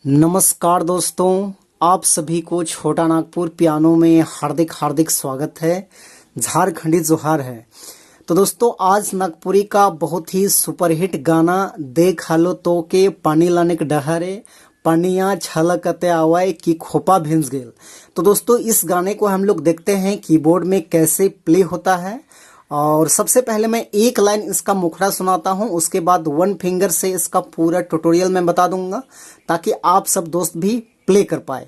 नमस्कार दोस्तों, आप सभी को छोटा नागपुर पियानो में हार्दिक हार्दिक स्वागत है। झारखंडी जोहार है। तो दोस्तों, आज नागपुरी का बहुत ही सुपरहिट गाना देख हालो तो के पानी लाने के डहरे पनिया छलकते आवाए की खोपा भिंस गेल। तो दोस्तों, इस गाने को हम लोग देखते हैं कीबोर्ड में कैसे प्ले होता है। और सबसे पहले मैं एक लाइन इसका मुखड़ा सुनाता हूं, उसके बाद वन फिंगर से इसका पूरा ट्यूटोरियल मैं बता दूंगा ताकि आप सब दोस्त भी प्ले कर पाए।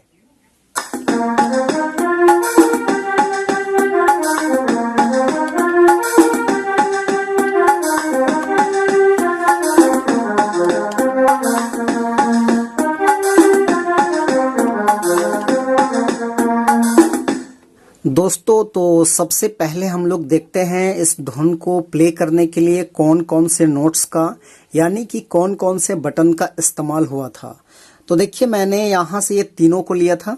दोस्तों, तो सबसे पहले हम लोग देखते हैं इस धुन को प्ले करने के लिए कौन कौन से नोट्स का यानी कि कौन कौन से बटन का इस्तेमाल हुआ था। तो देखिए, मैंने यहाँ से ये तीनों को लिया था,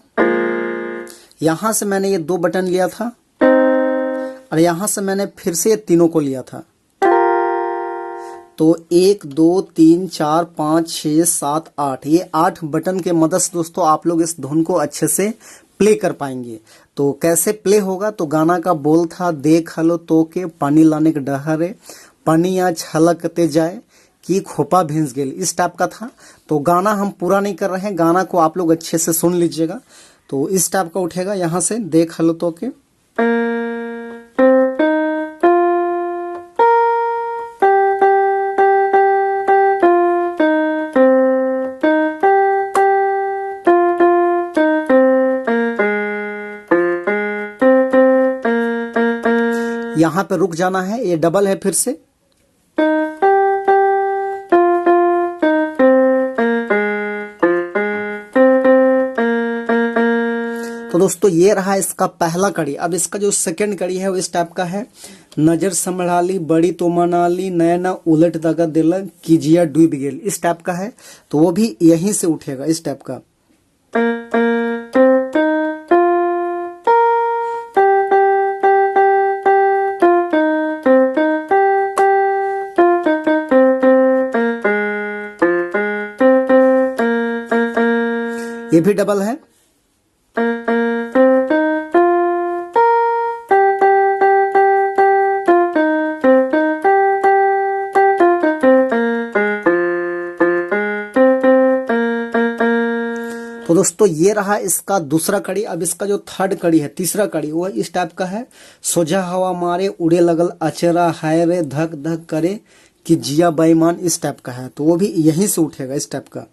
यहाँ से मैंने ये दो बटन लिया था और यहाँ से मैंने फिर से ये तीनों को लिया था। तो 1 2 3 4 5 6 7 8 ये 8 बटन के मदद से दोस्तों आप लोग इस धुन को अच्छे से प्ले कर पाएंगे। तो कैसे प्ले होगा, तो गाना का बोल था देख हलो तो के पानी लाने के डहरे पनिया छलकते जाए कि खोपा भिंस गेल, इस टाइप का था। तो गाना हम पूरा नहीं कर रहे हैं, गाना को आप लोग अच्छे से सुन लीजिएगा। तो इस टाइप का उठेगा, यहाँ से देख हलो तो के। यहाँ पे रुक जाना है, ये डबल है फिर से। तो दोस्तों, ये रहा इसका पहला कड़ी। अब इसका जो सेकंड कड़ी है वो इस टाइप का है। नजर संभळाली बड़ी तो मनाली नैना उलट दगा दिल कीजिया डूब गेल, इस टाइप का है। तो वो भी यहीं से उठेगा, इस टाइप का। ये भी डबल है। तो दोस्तों, ये रहा इसका दूसरा कड़ी। अब इसका जो थर्ड कड़ी है, तीसरा कड़ी, वो इस टाइप का है। सोझा हवा मारे उड़े लगल अचरा हाय रे धक धक करे कि जिया बेईमान, इस टाइप का है। तो वो भी यहीं से उठेगा, इस टाइप का।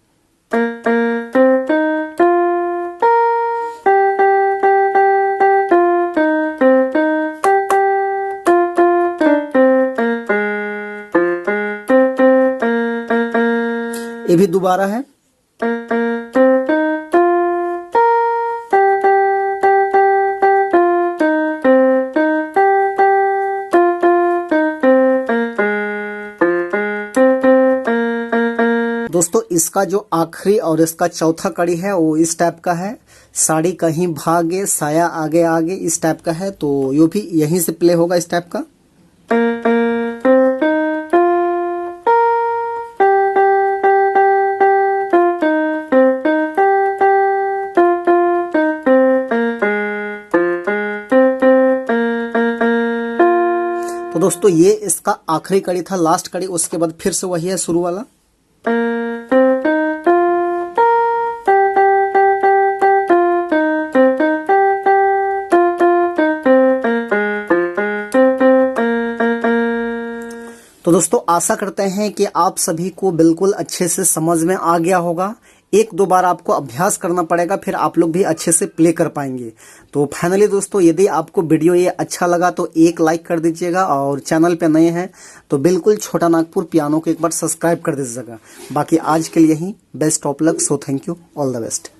ये भी दोबारा है। दोस्तों, इसका जो आखिरी और इसका चौथा कड़ी है वो इस टाइप का है। साड़ी कहीं भागे साया आगे आगे, इस टाइप का है। तो ये भी यहीं से प्ले होगा, इस टाइप का। तो दोस्तों, ये इसका आखिरी कड़ी था, लास्ट कड़ी। उसके बाद फिर से वही है, शुरू वाला। तो दोस्तों, आशा करते हैं कि आप सभी को बिल्कुल अच्छे से समझ में आ गया होगा। एक दो बार आपको अभ्यास करना पड़ेगा, फिर आप लोग भी अच्छे से प्ले कर पाएंगे। तो फाइनली दोस्तों, यदि आपको वीडियो ये अच्छा लगा तो एक लाइक कर दीजिएगा, और चैनल पे नए हैं तो बिल्कुल छोटा नागपुर पियानो को एक बार सब्सक्राइब कर दीजिएगा। बाकी आज के लिए ही best of luck. So thank you, all the best.